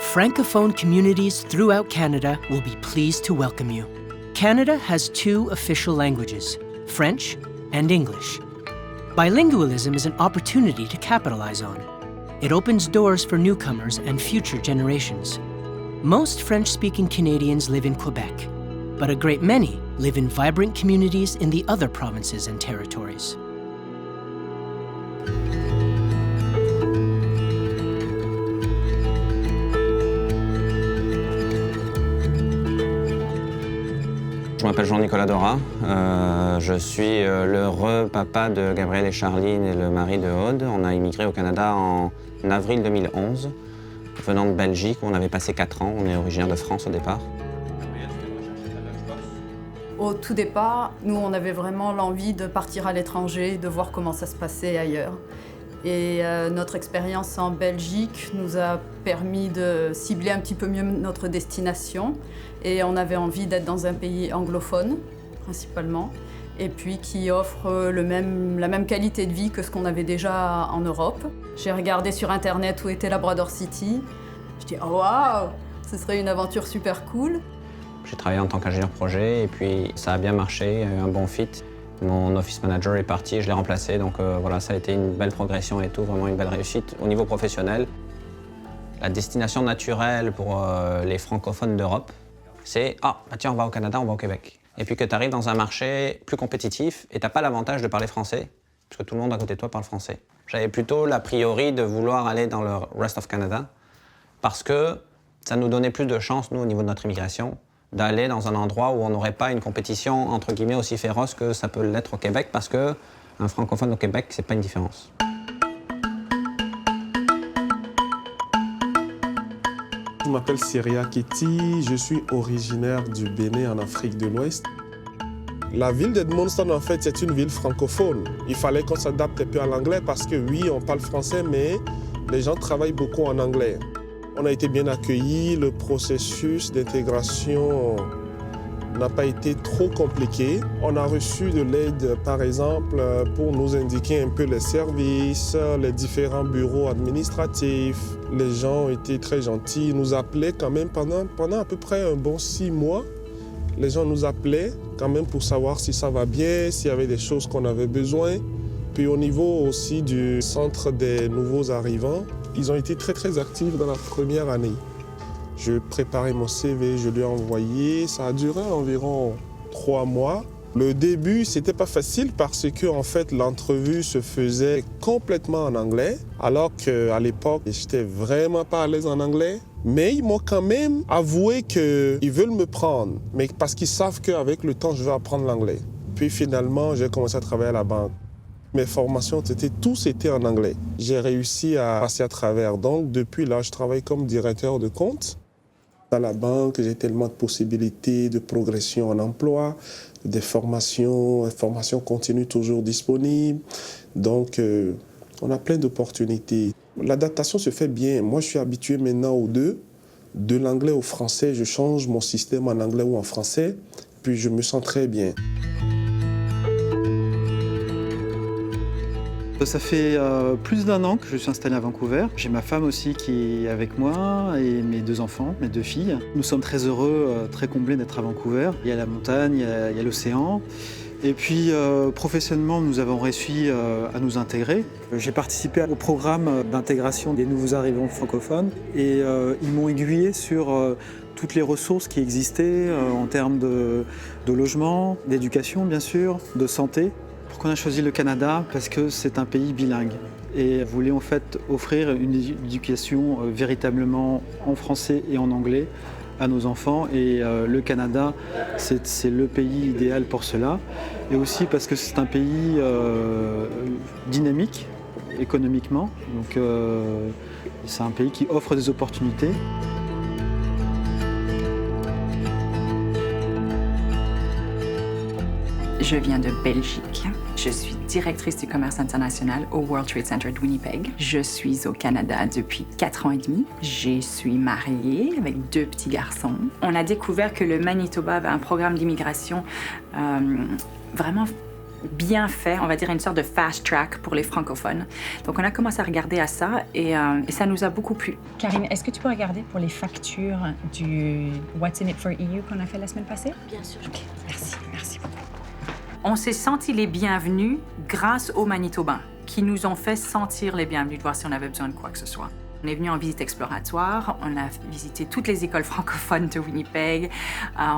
Francophone communities throughout Canada will be pleased to welcome you. Canada has two official languages, French and English. Bilingualism is an opportunity to capitalize on. It opens doors for newcomers and future generations. Most French-speaking Canadians live in Quebec, but a great many live in vibrant communities in the other provinces and territories. Je m'appelle Jean-Nicolas Dora, je suis l'heureux papa de Gabriel et Charline et le mari de Aude. On a immigré au Canada en avril 2011, venant de Belgique où on avait passé 4 ans. On est originaire de France au départ. Au tout départ, nous, on avait vraiment l'envie de partir à l'étranger, de voir comment ça se passait ailleurs. Et notre expérience en Belgique nous a permis de cibler un petit peu mieux notre destination. Et on avait envie d'être dans un pays anglophone, principalement, et puis qui offre la même qualité de vie que ce qu'on avait déjà en Europe. J'ai regardé sur Internet où était Labrador City. Je dis « Oh waouh, ce serait une aventure super cool !» J'ai travaillé en tant qu'ingénieur projet et puis ça a bien marché, un bon fit. Mon office manager est parti, je l'ai remplacé, donc voilà, ça a été une belle progression et tout, vraiment une belle réussite au niveau professionnel. La destination naturelle pour les francophones d'Europe, c'est « Ah, bah tiens, on va au Canada, on va au Québec ». Et puis que tu arrives dans un marché plus compétitif et tu n'as pas l'avantage de parler français, puisque tout le monde à côté de toi parle français. J'avais plutôt l'a priori de vouloir aller dans le Rest of Canada, parce que ça nous donnait plus de chance, nous, au niveau de notre immigration, d'aller dans un endroit où on n'aurait pas une compétition, entre guillemets, aussi féroce que ça peut l'être au Québec, parce qu'un francophone au Québec, c'est pas une différence. Je m'appelle Syria Keti, je suis originaire du Bénin en Afrique de l'Ouest. La ville d'Edmundston, en fait, c'est une ville francophone. Il fallait qu'on s'adapte un peu à l'anglais parce que oui, on parle français, mais les gens travaillent beaucoup en anglais. On a été bien accueillis, le processus d'intégration n'a pas été trop compliqué. On a reçu de l'aide, par exemple, pour nous indiquer un peu les services, les différents bureaux administratifs. Les gens ont été très gentils, ils nous appelaient quand même pendant à peu près un bon 6 mois. Les gens nous appelaient quand même pour savoir si ça va bien, s'il y avait des choses qu'on avait besoin. Puis au niveau aussi du centre des nouveaux arrivants, ils ont été très actifs dans la première année. Je préparais mon CV, je lui ai envoyé. Ça a duré environ 3 mois. Le début, c'était pas facile parce que en fait, l'entrevue se faisait complètement en anglais, alors qu'à l'époque, j'étais vraiment pas à l'aise en anglais. Mais ils m'ont quand même avoué qu'ils veulent me prendre, mais parce qu'ils savent qu'avec le temps, je vais apprendre l'anglais. Puis finalement, j'ai commencé à travailler à la banque. Mes formations, tous étaient en anglais. J'ai réussi à passer à travers. Donc, depuis là, je travaille comme directeur de compte. À la banque, j'ai tellement de possibilités de progression en emploi, des formations continues toujours disponibles. Donc, on a plein d'opportunités. L'adaptation se fait bien. Moi, je suis habitué maintenant aux deux. De l'anglais au français, je change mon système en anglais ou en français, puis je me sens très bien. Ça fait plus d'1 an que je suis installé à Vancouver. J'ai ma femme aussi qui est avec moi et mes 2 enfants, mes 2 filles. Nous sommes très heureux, très comblés d'être à Vancouver. Il y a la montagne, il y a l'océan. Et puis professionnellement, nous avons réussi à nous intégrer. J'ai participé au programme d'intégration des nouveaux arrivants francophones et ils m'ont aiguillé sur toutes les ressources qui existaient en termes de logement, d'éducation bien sûr, de santé. Pourquoi on a choisi le Canada? Parce que c'est un pays bilingue et on voulait en fait offrir une éducation véritablement en français et en anglais à nos enfants et le Canada c'est le pays idéal pour cela et aussi parce que c'est un pays dynamique économiquement, donc c'est un pays qui offre des opportunités. Je viens de Belgique. Je suis directrice du commerce international au World Trade Center de Winnipeg. Je suis au Canada depuis 4 ans et demi. Je suis mariée avec 2 petits garçons. On a découvert que le Manitoba avait un programme d'immigration vraiment bien fait, on va dire une sorte de fast track pour les francophones. Donc on a commencé à regarder à ça et ça nous a beaucoup plu. Karine, est-ce que tu peux regarder pour les factures du What's in it for EU qu'on a fait la semaine passée? Bien sûr. OK, merci beaucoup. On s'est sentis les bienvenus grâce aux Manitobains qui nous ont fait sentir les bienvenus, de voir si on avait besoin de quoi que ce soit. On est venu en visite exploratoire, on a visité toutes les écoles francophones de Winnipeg,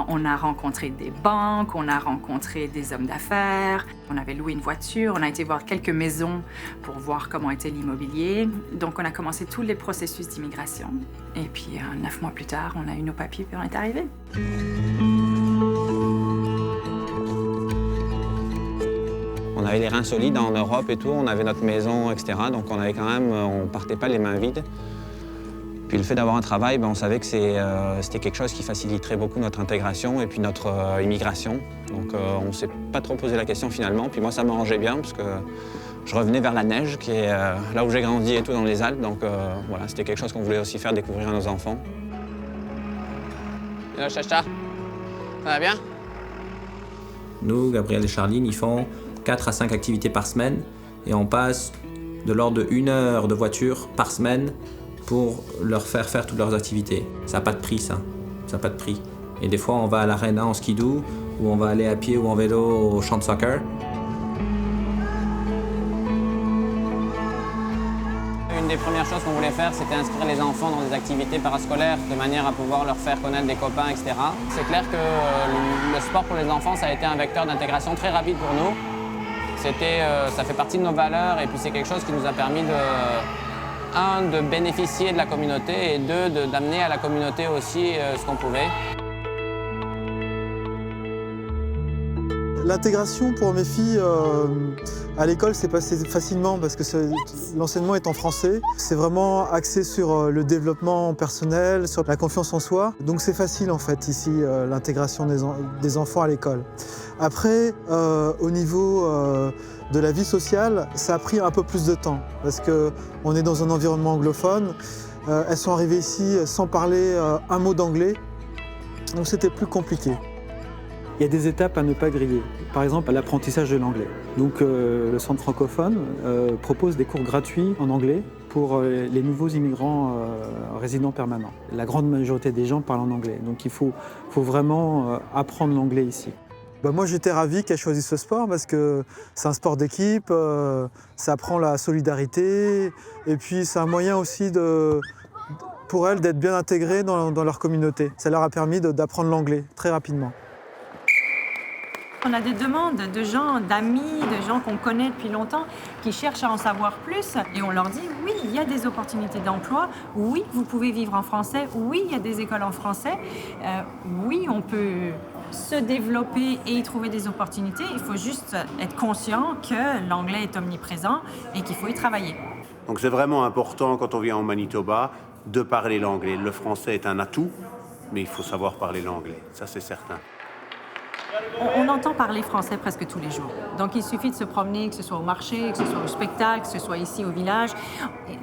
on a rencontré des banques, on a rencontré des hommes d'affaires, on avait loué une voiture, on a été voir quelques maisons pour voir comment était l'immobilier. Donc on a commencé tous les processus d'immigration. Et puis 9 mois plus tard, on a eu nos papiers puis on est arrivés. On avait les reins solides en Europe et tout, on avait notre maison, etc. Donc on avait quand même, on partait pas les mains vides. Puis le fait d'avoir un travail, on savait que c'était quelque chose qui faciliterait beaucoup notre intégration et puis notre immigration. Donc on ne s'est pas trop posé la question finalement. Puis moi ça m'arrangeait bien parce que je revenais vers la neige, qui est là où j'ai grandi et tout dans les Alpes. Donc voilà, c'était quelque chose qu'on voulait aussi faire découvrir à nos enfants. Hello Chacha, ça va bien? Nous, Gabriel et Charline, ils font 4 à 5 activités par semaine et on passe de l'ordre de 1 heure de voiture par semaine pour leur faire faire toutes leurs activités. Ça n'a pas de prix, ça. Ça n'a pas de prix. Et des fois, on va à l'aréna en skidoo, ou on va aller à pied ou en vélo au champ de soccer. Une des premières choses qu'on voulait faire, c'était inscrire les enfants dans des activités parascolaires de manière à pouvoir leur faire connaître des copains, etc. C'est clair que le sport pour les enfants, ça a été un vecteur d'intégration très rapide pour nous. Ça fait partie de nos valeurs et puis c'est quelque chose qui nous a permis de bénéficier de la communauté et d'amener à la communauté aussi ce qu'on pouvait. L'intégration pour mes filles à l'école s'est passée facilement parce que l'enseignement est en français. C'est vraiment axé sur le développement personnel, sur la confiance en soi. Donc c'est facile en fait ici l'intégration des enfants à l'école. Après, au niveau de la vie sociale, ça a pris un peu plus de temps parce qu'on est dans un environnement anglophone. Elles sont arrivées ici sans parler un mot d'anglais, donc c'était plus compliqué. Il y a des étapes à ne pas griller. Par exemple, l'apprentissage de l'anglais. Donc, le centre francophone propose des cours gratuits en anglais pour les nouveaux immigrants résidents permanents. La grande majorité des gens parlent en anglais, donc il faut vraiment apprendre l'anglais ici. Moi, j'étais ravi qu'elle choisisse ce sport parce que c'est un sport d'équipe, ça apprend la solidarité et puis c'est un moyen aussi pour elles d'être bien intégrées dans leur communauté. Ça leur a permis d'apprendre l'anglais très rapidement. On a des demandes de gens, d'amis, de gens qu'on connaît depuis longtemps, qui cherchent à en savoir plus. Et on leur dit, oui, il y a des opportunités d'emploi. Oui, vous pouvez vivre en français. Oui, il y a des écoles en français. Oui, on peut se développer et y trouver des opportunités. Il faut juste être conscient que l'anglais est omniprésent et qu'il faut y travailler. Donc c'est vraiment important, quand on vient au Manitoba, de parler l'anglais. Le français est un atout, mais il faut savoir parler l'anglais. Ça, c'est certain. On entend parler français presque tous les jours. Donc, il suffit de se promener, que ce soit au marché, que ce soit au spectacle, que ce soit ici au village.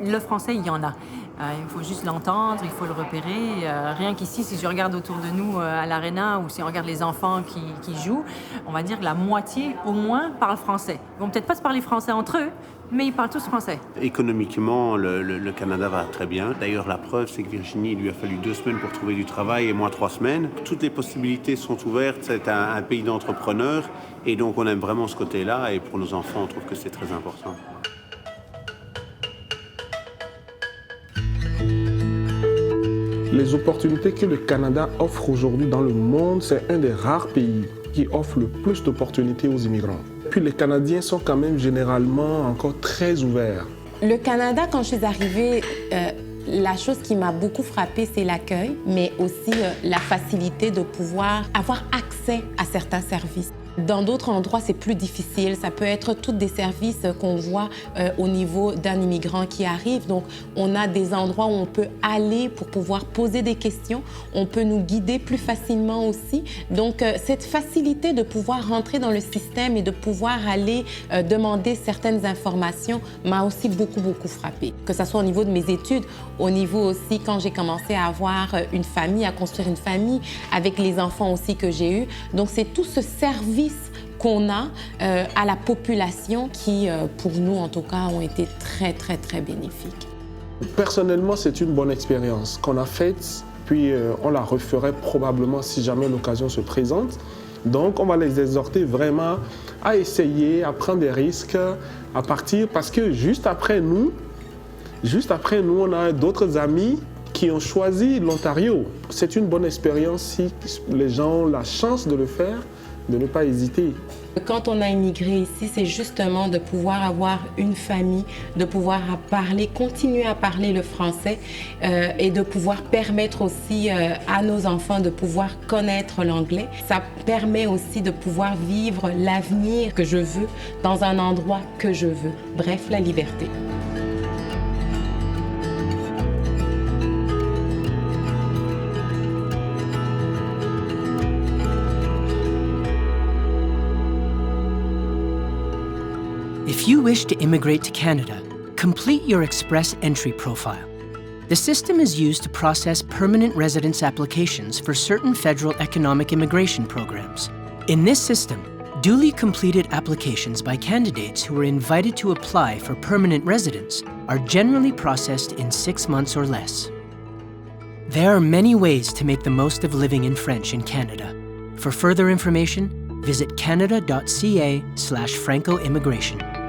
Le français, il y en a. Il faut juste l'entendre, il faut le repérer. Rien qu'ici, si je regarde autour de nous à l'aréna ou si on regarde les enfants qui jouent, on va dire que la moitié, au moins, parle français. Ils vont peut-être pas se parler français entre eux, mais ils parlent tous français. Économiquement, le Canada va très bien. D'ailleurs, la preuve, c'est que Virginie, il lui a fallu 2 semaines pour trouver du travail et moi 3 semaines. Toutes les possibilités sont ouvertes. C'est un pays d'entrepreneurs et donc on aime vraiment ce côté-là. Et pour nos enfants, on trouve que c'est très important. Les opportunités que le Canada offre aujourd'hui dans le monde, c'est un des rares pays qui offre le plus d'opportunités aux immigrants. Puis les Canadiens sont quand même généralement encore très ouverts. Le Canada, quand je suis arrivée, la chose qui m'a beaucoup frappée, c'est l'accueil, mais aussi la facilité de pouvoir avoir accès à certains services. Dans d'autres endroits, c'est plus difficile. Ça peut être tous des services qu'on voit au niveau d'un immigrant qui arrive. Donc, on a des endroits où on peut aller pour pouvoir poser des questions. On peut nous guider plus facilement aussi. Donc, cette facilité de pouvoir rentrer dans le système et de pouvoir aller demander certaines informations m'a aussi beaucoup frappée. Que ce soit au niveau de mes études, au niveau aussi quand j'ai commencé à avoir une famille, à construire une famille, avec les enfants aussi que j'ai eus. Donc, c'est tout ce service qu'on a à la population qui, pour nous en tout cas, ont été très, très, très bénéfiques. Personnellement, c'est une bonne expérience qu'on a faite, puis on la referait probablement si jamais l'occasion se présente. Donc, on va les exhorter vraiment à essayer, à prendre des risques, à partir, parce que juste après nous, on a d'autres amis qui ont choisi l'Ontario. C'est une bonne expérience si les gens ont la chance de le faire, de ne pas hésiter. Quand on a immigré ici, c'est justement de pouvoir avoir une famille, de pouvoir continuer à parler le français et de pouvoir permettre aussi à nos enfants de pouvoir connaître l'anglais. Ça permet aussi de pouvoir vivre l'avenir que je veux dans un endroit que je veux. Bref, la liberté. If you wish to immigrate to Canada, complete your Express Entry profile. The system is used to process permanent residence applications for certain federal economic immigration programs. In this system, duly completed applications by candidates who are invited to apply for permanent residence are generally processed in 6 months or less. There are many ways to make the most of living in French in Canada. For further information, visit canada.ca/franco-immigration.